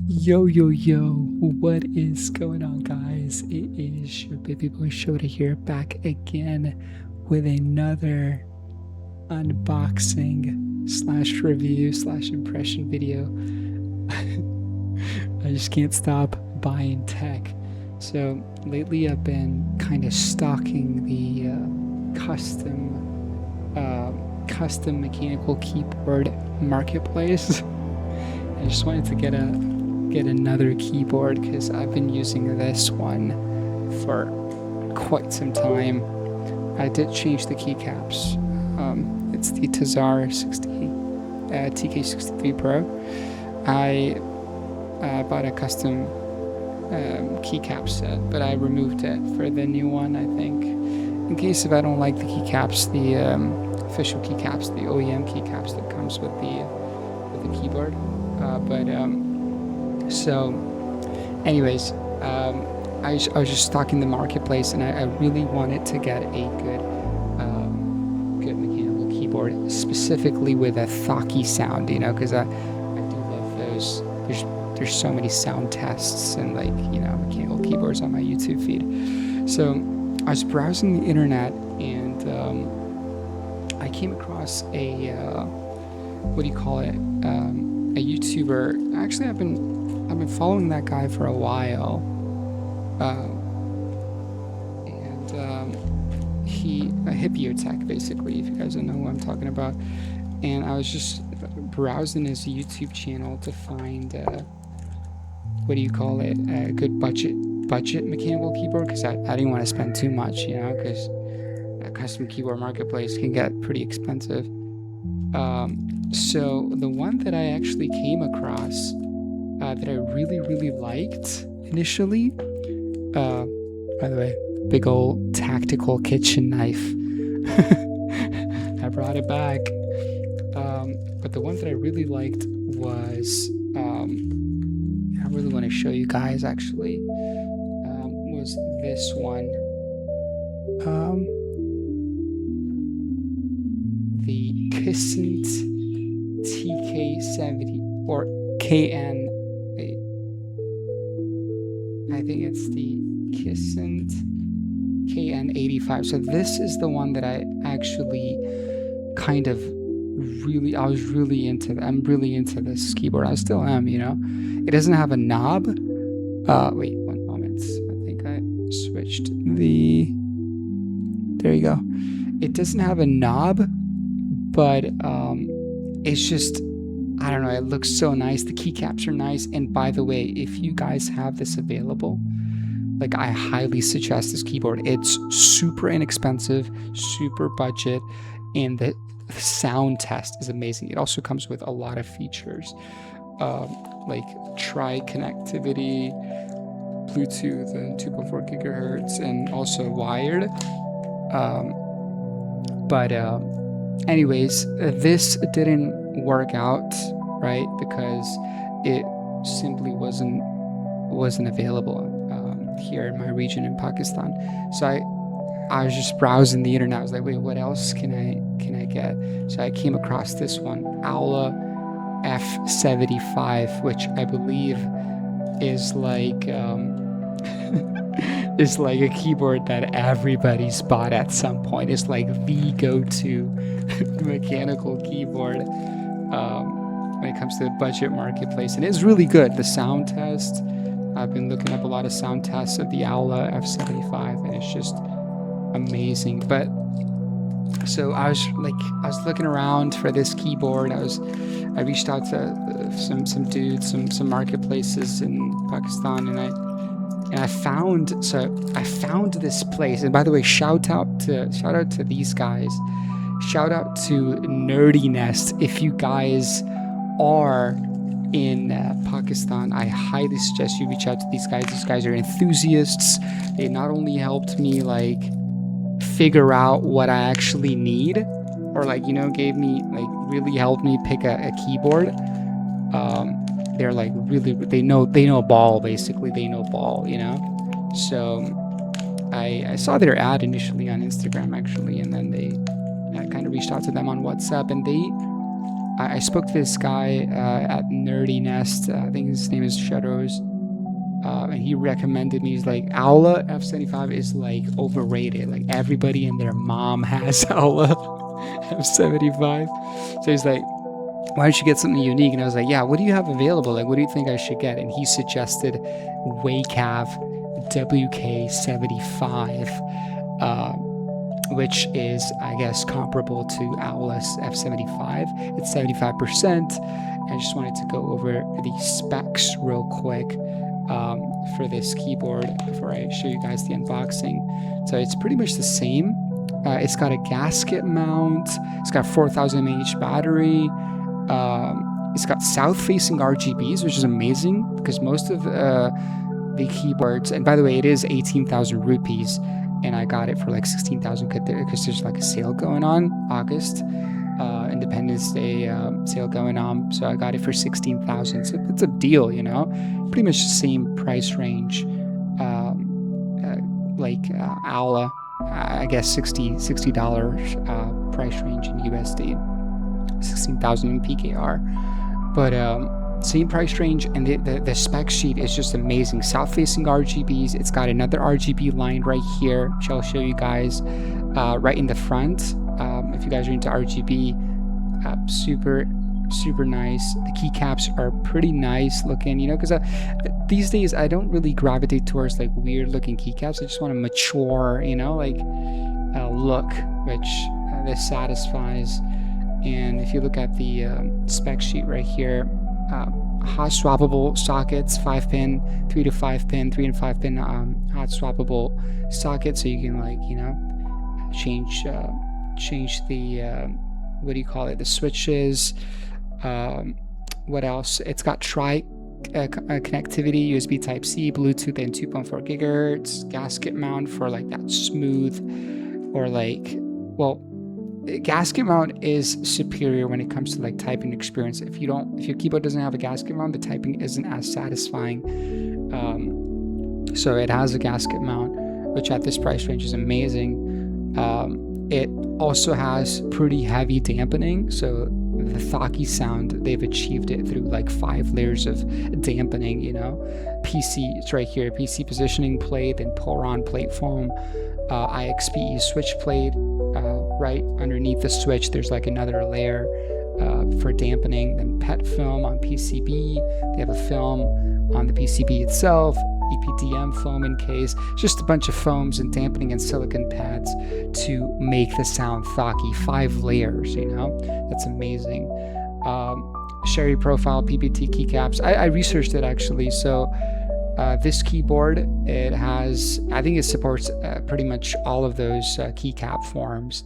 Yo, yo, yo, what is going on, guys? It is your baby boy Shota here, back again with another unboxing slash review slash impression video. I just can't stop buying tech. So lately I've been kind of stalking the custom mechanical keyboard marketplace. I just wanted to get another keyboard because I've been using this one for quite some time. I did change the keycaps. It's the Tazar 60 TK63 Pro. I bought a custom keycap set, but I removed it for the new one, I think, in case if I don't like the keycaps, the official keycaps, the OEM keycaps that comes with the keyboard. So anyways, I was just stalking the marketplace, and I really wanted to get a good mechanical keyboard, specifically with a thocky sound, you know, because I do love those. There's so many sound tests and, like, you know, mechanical keyboards on my YouTube feed. So I was browsing the internet, and I came across a what do you call it? A YouTuber. Actually, I've been following that guy for a while, and he a Hippiotech, basically, if you guys don't know who I'm talking about. And I was just browsing his YouTube channel to find what do you call it? A good budget mechanical keyboard, because I didn't want to spend too much, you know, because a custom keyboard marketplace can get pretty expensive. So the one that I actually came across that I really liked initially, by the way, big old tactical kitchen knife. I brought it back. But the one that I really liked was, I really want to show you guys, actually, was this one. The Kissant TK70 or KN. I think it's the Kissant KN85. So this is the one that I actually kind of I was really into. I'm really into this keyboard. I still am, you know. It doesn't have a knob. Wait, one moment. I think I switched the. There you go. It doesn't have a knob, but it's just, I don't know, it looks so nice. The keycaps are nice. And by the way, if you guys have this available, like, I highly suggest this keyboard. It's super inexpensive, super budget, and the sound test is amazing. It also comes with a lot of features, like tri-connectivity, Bluetooth and 2.4 gigahertz, and also wired. Anyways, this didn't work out, right? Because it simply wasn't available here in my region in Pakistan. So I was just browsing the internet. I was like, wait, what else can I get? So I came across this one, Aula F75, which I believe is like is like a keyboard that everybody's bought at some point. It's like the go-to mechanical keyboard when it comes to the budget marketplace, and it's really good. The sound test, I've been looking up a lot of sound tests of the Aula F75, and it's just amazing. But so I was looking around for this keyboard. I reached out to some dudes, some marketplaces in Pakistan, and I found this place. And by the way, shout out to these guys. Shout out to Nerdy Nest. If you guys are in Pakistan, I highly suggest you reach out to these guys. These guys are enthusiasts. They not only helped me, like, figure out what I actually need, or, like, you know, really helped me pick a keyboard. They're like really, they know ball, basically. They know ball, you know. So I saw their ad initially on Instagram, actually, and then I kind of reached out to them on WhatsApp, and I spoke to this guy at Nerdy Nest. I think his name is Shadows. And he recommended me. He's like, Aula F75 is like overrated. Like everybody and their mom has Aula F75. So he's like, why don't you get something unique? And I was like, yeah, what do you have available? Like, what do you think I should get? And he suggested Weikav WK75, which is, I guess, comparable to Aula F75. It's 75%. I just wanted to go over the specs real quick for this keyboard before I show you guys the unboxing. So it's pretty much the same. It's got a gasket mount. It's got 4,000 mAh battery. It's got south-facing RGBs, which is amazing because most of the keyboards, and by the way, it is 18,000 rupees, and I got it for like 16,000 because there's like a sale going on, August, Independence Day sale going on, so I got it for 16,000. So it's a deal, you know, pretty much the same price range, like Aula, I guess $60 price range in USD. 16,000 in PKR, but same price range, and the spec sheet is just amazing. South-facing RGBs. It's got another RGB line right here, which I'll show you guys right in the front. If you guys are into RGB, super nice. The keycaps are pretty nice looking, you know, because these days I don't really gravitate towards like weird looking keycaps. I just want a mature, you know, like look, which this satisfies. And if you look at the spec sheet right here, hot swappable sockets, 5-pin, 3 to 5-pin, 3 and 5-pin hot swappable sockets, so you can, like, you know, change the what do you call it, the switches. What else? It's got connectivity, USB Type-C, Bluetooth, and 2.4 gigahertz, gasket mount for like that smooth, or like, well, gasket mount is superior when it comes to like typing experience. If your keyboard doesn't have a gasket mount, the typing isn't as satisfying. So it has a gasket mount, which at this price range is amazing. It also has pretty heavy dampening, so the thocky sound, they've achieved it through like 5 layers of dampening, you know. PC, it's right here, PC positioning plate, then Poron plate foam, IXPE switch plate. Right underneath the switch, there's like another layer for dampening. Then PET film on PCB. They have a film on the PCB itself. EPDM foam in case. Just a bunch of foams and dampening and silicon pads to make the sound thocky. 5 layers, you know. That's amazing. Sherry profile PPT keycaps. I researched it actually. So this keyboard, it has, I think it supports pretty much all of those keycap forms.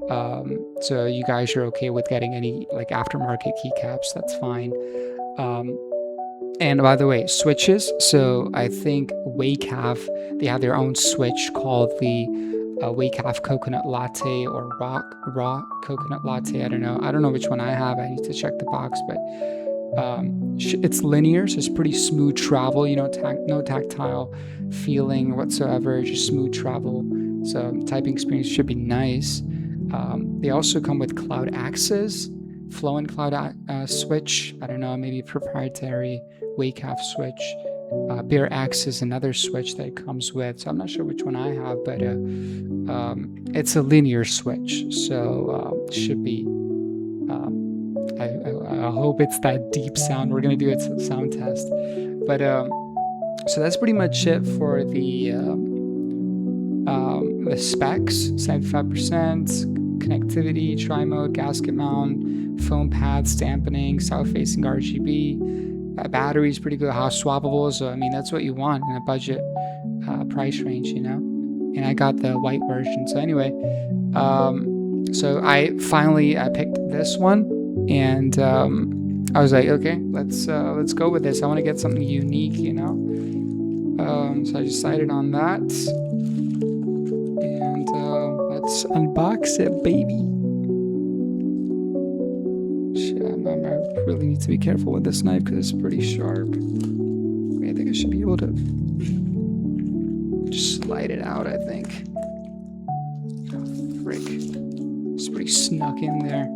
So you guys are okay with getting any like aftermarket keycaps, that's fine. And by the way, switches. So I think Weikav, they have their own switch called the Weikav Coconut Latte or Raw Coconut Latte. I don't know which one I have. I need to check the box, but it's linear, so it's pretty smooth travel, you know, no tactile feeling whatsoever, just smooth travel. So typing experience should be nice. They also come with cloud access, flow and cloud switch. I don't know, maybe proprietary Weikav switch. Bare access, another switch that it comes with. So I'm not sure which one I have, but it's a linear switch, so should be. I hope it's that deep sound. We're gonna do a sound test, but so that's pretty much it for the specs. 75% connectivity, tri-mode, gasket mount, foam pads, dampening, south-facing RGB. Battery is pretty good, hot swappable. So I mean, that's what you want in a budget price range, you know. And I got the white version. So anyway, so I finally picked this one. And I was like, okay, let's go with this. I want to get something unique, you know. So I decided on that, and let's unbox it, baby. Shit, I really need to be careful with this knife because it's pretty sharp. I think I should be able to just slide it out. I think. Oh, frick, it's pretty snuck in there.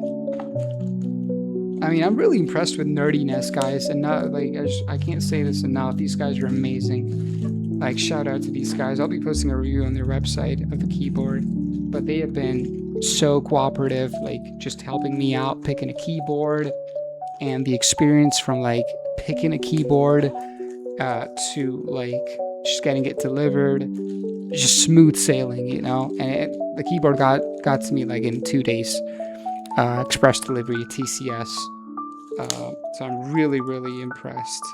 I mean, I'm really impressed with nerdiness, guys, and not like I can't say this enough. These guys are amazing. Like, shout out to these guys. I'll be posting a review on their website of the keyboard, but they have been so cooperative, like just helping me out picking a keyboard, and the experience from like picking a keyboard to like just getting it delivered, just smooth sailing, you know. And the keyboard got to me like in 2 days, express delivery, TCS. So I'm really, really impressed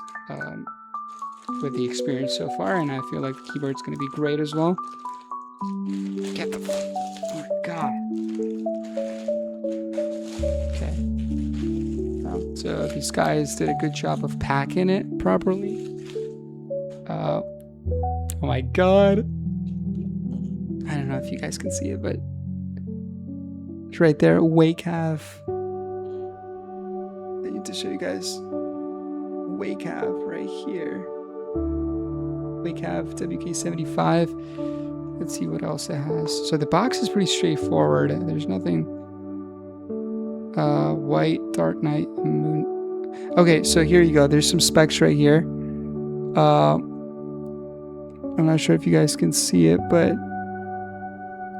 with the experience so far, and I feel like the keyboard's going to be great as well. Get the... Oh my god. Okay. So these guys did a good job of packing it properly. Oh my god. I don't know if you guys can see it, but it's right there. Weikav. I need to show you guys. Weikav right here. Weikav WK75. Let's see what else it has. So the box is pretty straightforward. There's nothing. White, dark night, moon. Okay, so here you go. There's some specs right here. I'm not sure if you guys can see it, but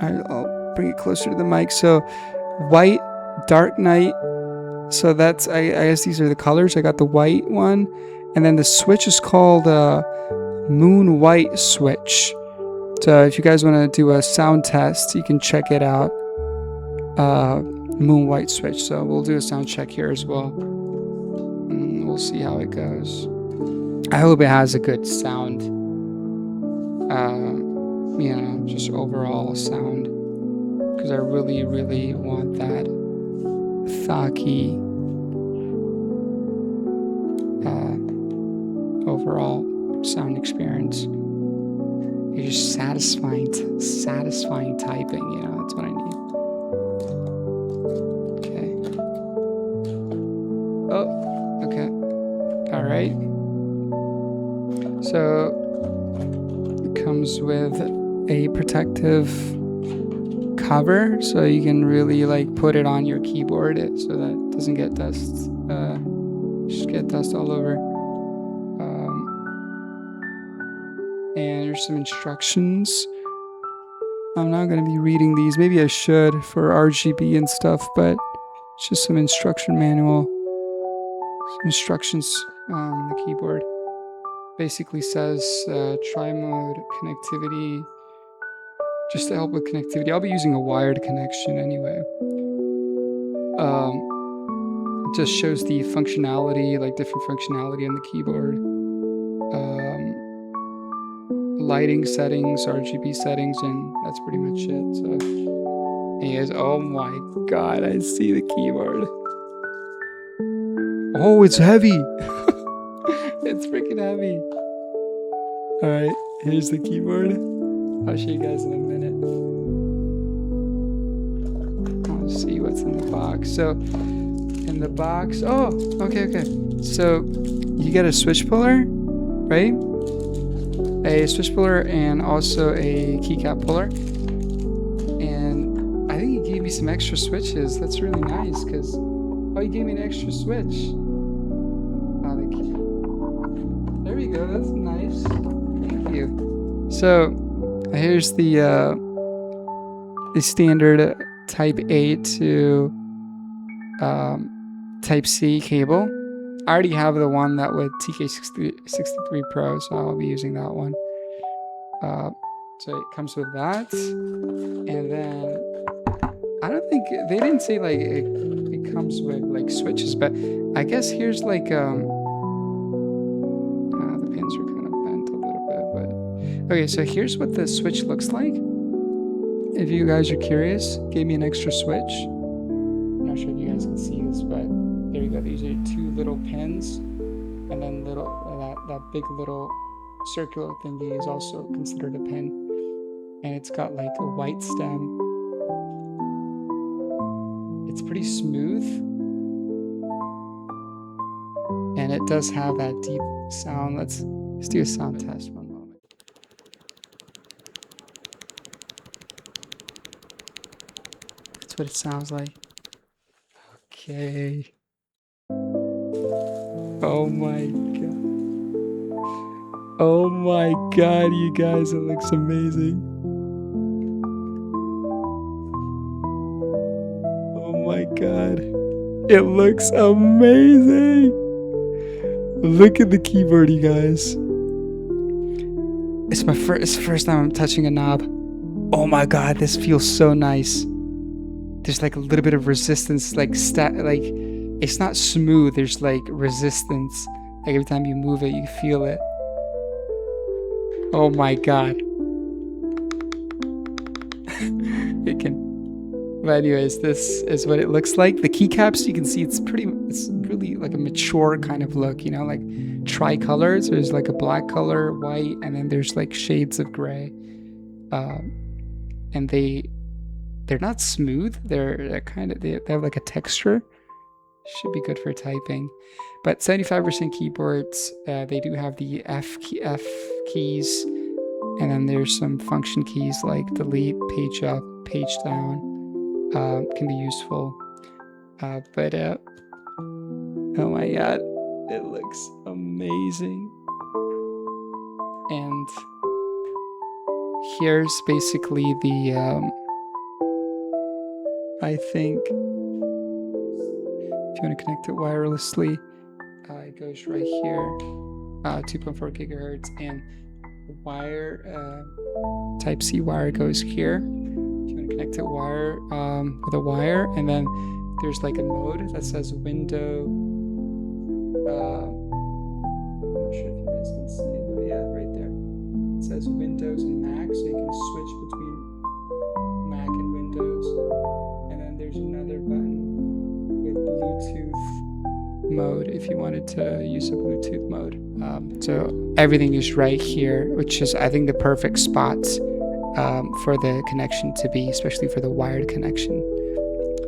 I'll bring it closer to the mic. So white, dark night. So that's, I guess these are the colors. I got the white one. And then the switch is called Moon White Switch. So if you guys want to do a sound test, you can check it out. Moon White Switch. So we'll do a sound check here as well. And we'll see how it goes. I hope it has a good sound. You know, just overall sound. Because I really, really want that Thaki overall sound experience. You're just satisfying typing, you know, that's what I need. Okay. Oh, okay. All right. So it comes with a protective cover, so you can really like put it on your keyboard so that it doesn't get dust. Just get dust all over. And there's some instructions. I'm not going to be reading these. Maybe I should for RGB and stuff, but it's just some instruction manual. Some instructions on the keyboard. Basically says tri-mode connectivity. Just to help with connectivity. I'll be using a wired connection anyway. It just shows the functionality, like different functionality on the keyboard. Lighting settings, RGB settings, and that's pretty much it. So, anyways, oh my god, I see the keyboard. Oh, it's heavy. It's freaking heavy. Alright, here's the keyboard. I'll show you guys in a minute. Let's see what's in the box. So, in the box, oh, okay. So, you get a switch puller, right? A switch puller and also a keycap puller. And I think he gave me some extra switches. That's really nice because, oh, he gave me an extra switch. Oh, the key. There we go. That's nice. Thank you. So here's the standard Type A to Type C cable. I already have the one that with TK63 Pro, so I'll be using that one. So it comes with that, and then I don't think they didn't say like it comes with like switches, but I guess here's like the pins are kind of bent a little bit, but okay. So here's what the switch looks like. If you guys are curious, gave me an extra switch. I'm not sure if you guys can see this, but there you go. These are 2 little pins, and then that big little circular thingy is also considered a pin. And it's got like a white stem. It's pretty smooth. And it does have that deep sound. Let's do a sound test 1 moment. That's what it sounds like. Okay. Oh my god. Oh my god, you guys, it looks amazing. Oh my god. It looks amazing. Look at the keyboard, you guys. It's the first time I'm touching a knob. Oh my god, this feels so nice. There's like a little bit of resistance, like it's not smooth. There's like resistance. Like every time you move it, you feel it. Oh my god. It can. But anyways, this is what it looks like. The keycaps, you can see it's really like a mature kind of look, you know, like tricolors. There's like a black color, white, and then there's like shades of gray. And they're not smooth. They're kind of, they have like a texture. Should be good for typing. But 75% keyboards, they do have the F keys, and then there's some function keys like delete, page up, page down. Can be useful. But oh my god, it looks amazing. And here's basically the I think if you want to connect it wirelessly, it goes right here, 2.4 gigahertz, and wire type C wire goes here. If you want to connect it with a wire, and then there's like a mode that says window. I'm not sure if you guys can see it, but yeah, right there. It says Windows and Mac, so you can switch between Mac and Windows. And then there's another button with Bluetooth mode if you wanted to use a Bluetooth mode. So everything is right here, which is, I think, the perfect spot for the connection to be, especially for the wired connection,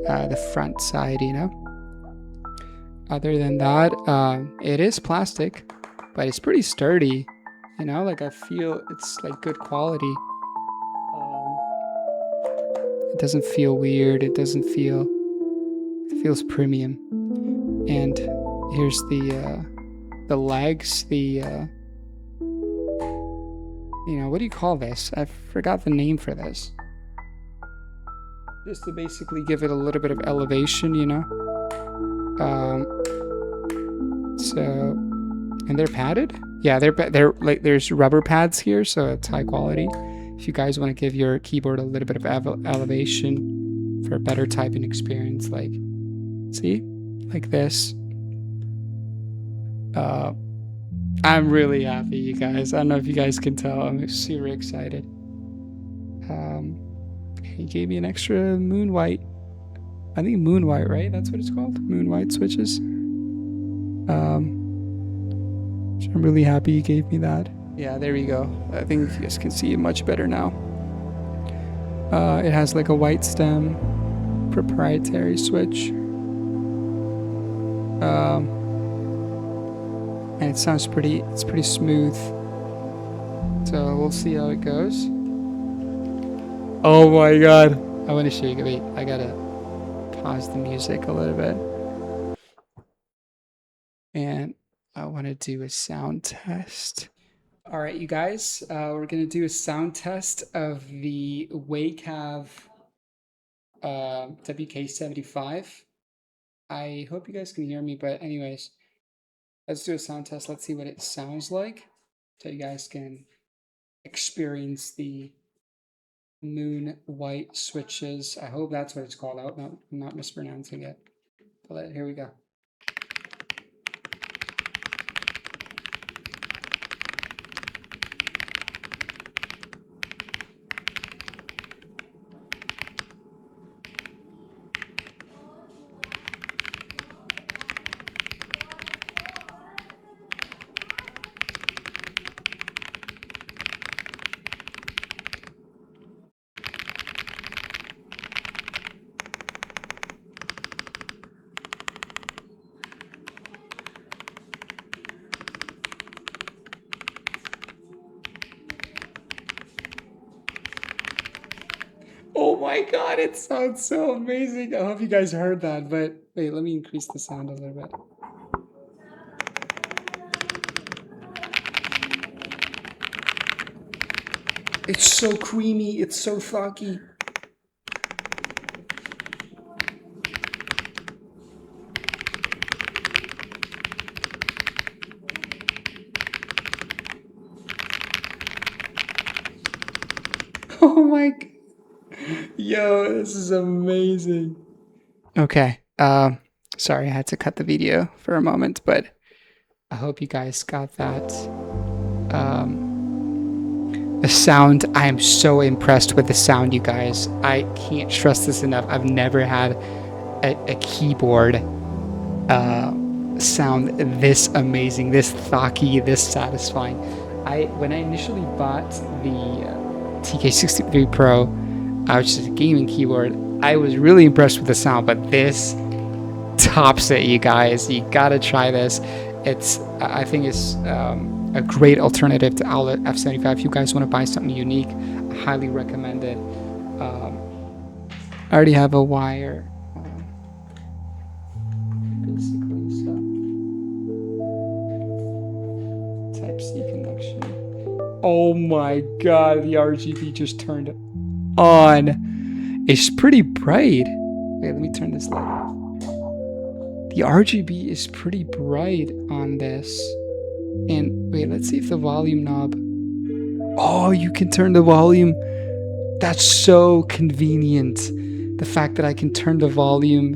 the front side, you know. Other than that, it is plastic, but it's pretty sturdy, you know, like I feel it's like good quality. It doesn't feel weird. It feels premium. And here's the legs, you know, what do you call this? I forgot the name for this. Just to basically give it a little bit of elevation, you know. So, and they're padded. Yeah, they're like, there's rubber pads here, so it's high quality. If you guys want to give your keyboard a little bit of elevation for a better typing experience, like, see, like this. I'm really happy, you guys. I don't know if you guys can tell. I'm super excited. He gave me an extra moon white. I think moon white, right? That's what it's called. Moon white switches. So I'm really happy he gave me that. Yeah, there we go. I think you guys can see it much better now. It has like a white stem, proprietary switch. And it sounds it's pretty smooth. So we'll see how it goes. Oh my god. I want to show you. Wait, I gotta pause the music a little bit. And I want to do a sound test. All right, you guys, we're going to do a sound test of the Weikav WK75. I hope you guys can hear me, but anyways, let's do a sound test. Let's see what it sounds like so you guys can experience the moon white switches. I hope that's what it's called. I'm not mispronouncing it. But here we go. Oh my god, it sounds so amazing. I hope you guys heard that, but wait, let me increase the sound a little bit. It's so creamy. It's so thocky. Oh my god. Yo, this is amazing. Okay. Sorry, I had to cut the video for a moment, but I hope you guys got that. The sound, I am so impressed with the sound, you guys. I can't stress this enough. I've never had a keyboard sound this amazing, this thocky, this satisfying. When I initially bought the TK63 Pro, which is a gaming keyboard, I was really impressed with the sound, but this tops it, you guys. You gotta try this. I think it's a great alternative to Aula F75. If you guys want to buy something unique, I highly recommend it. I already have a wire, basically, so Type-C connection. Oh my god, the RGB just turned on. It's pretty bright. Wait, let me turn this light off. The RGB is pretty bright on this. And wait, let's see if the volume knob. Oh, you can turn the volume. That's so convenient. The fact that I can turn the volume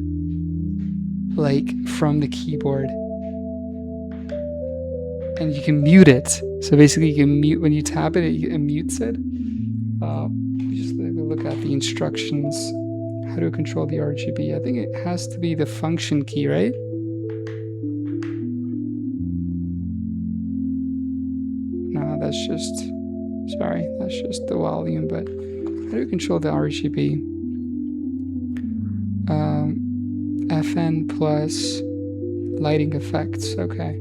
like from the keyboard. And you can mute it. So basically you can mute when you tap it, it mutes it. Just look at the instructions. How to control the RGB. I think it has to be the function key, right? No, that's just the volume, but how do you control the RGB? FN plus lighting effects, okay.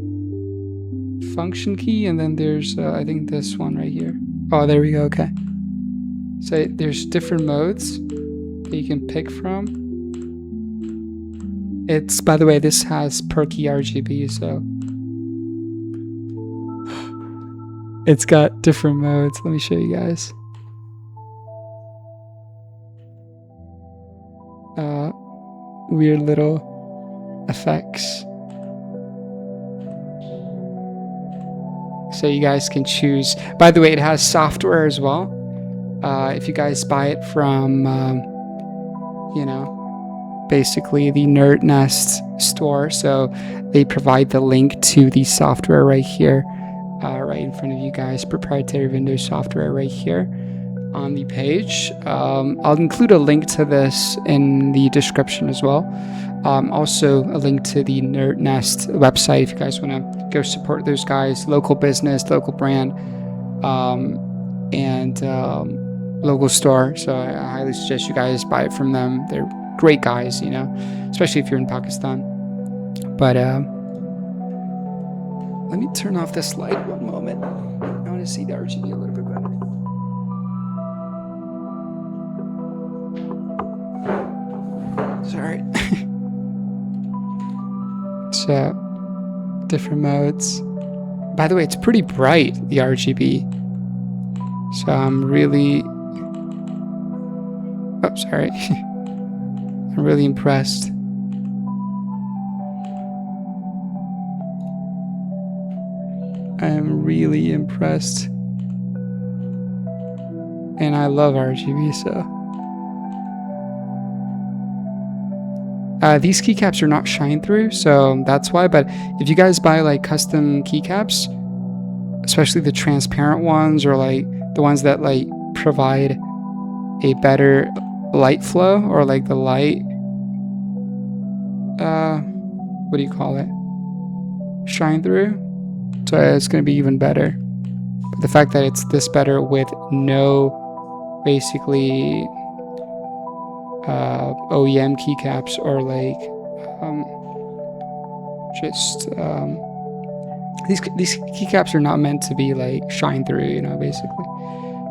Function key, and then there's, I think this one right here. Oh, there we go, okay. So there's different modes that you can pick from. It's, by the way, this has perky RGB, so it's got different modes. Let me show you guys. Weird little effects. So you guys can choose. By the way, it has software as well. If you guys buy it from, basically the Nerd Nest store. So they provide the link to the software right here, right in front of you guys. Proprietary Windows software right here on the page. I'll include a link to this in the description as well. Also a link to the Nerd Nest website if you guys want to go support those guys. Local business, local brand, and local store. So I highly suggest you guys buy it from them. They're great guys, especially if you're in Pakistan. But let me turn off this light one moment. I want to see the RGB a little bit better. Sorry. So, different modes. By the way, it's pretty bright, the RGB. So I'm really... Oh, sorry. I'm really impressed. I am really impressed. And I love RGB, so... these keycaps are not shine through, so that's why. But if you guys buy like custom keycaps, especially the transparent ones or like the ones that like provide a better light flow or like the light, what do you call it? Shine through. So it's going to be even better. But the fact that it's this better with no basically OEM keycaps or like these keycaps are not meant to be like shine through, basically.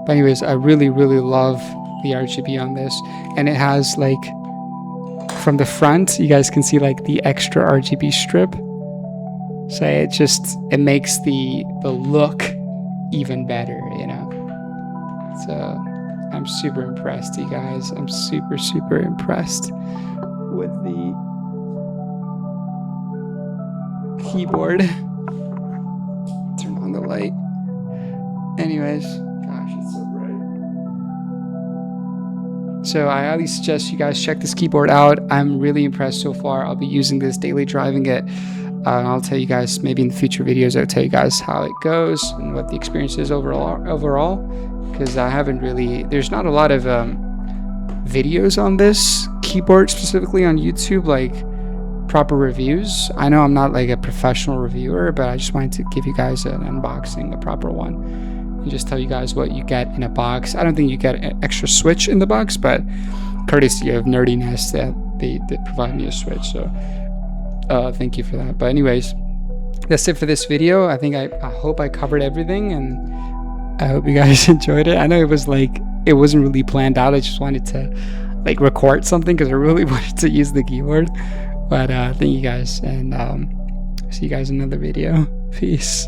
But anyways, I really love the RGB on this, and it has like from the front you guys can see like the extra RGB strip, so it makes the look even better, So I'm super impressed, you guys. I'm super impressed with the keyboard. Turn on the light. Anyways, gosh, it's so bright. So I highly suggest you guys check this keyboard out. I'm really impressed so far. I'll be using this daily, driving it. I'll tell you guys, maybe in the future videos, I'll tell you guys how it goes and what the experience is overall, because I haven't really, there's not a lot of videos on this keyboard specifically on YouTube, like proper reviews. I know I'm not like a professional reviewer, but I just wanted to give you guys an unboxing, a proper one, and just tell you guys what you get in a box. I don't think you get an extra switch in the box, but courtesy of nerdiness, that they did provide me a switch, so thank you for that. But anyways, that's it for this video. I think I hope I covered everything, and I hope you guys enjoyed it. I know it wasn't really planned out. I just wanted to like record something because I really wanted to use the keyboard. But thank you guys, and see you guys in another video. Peace.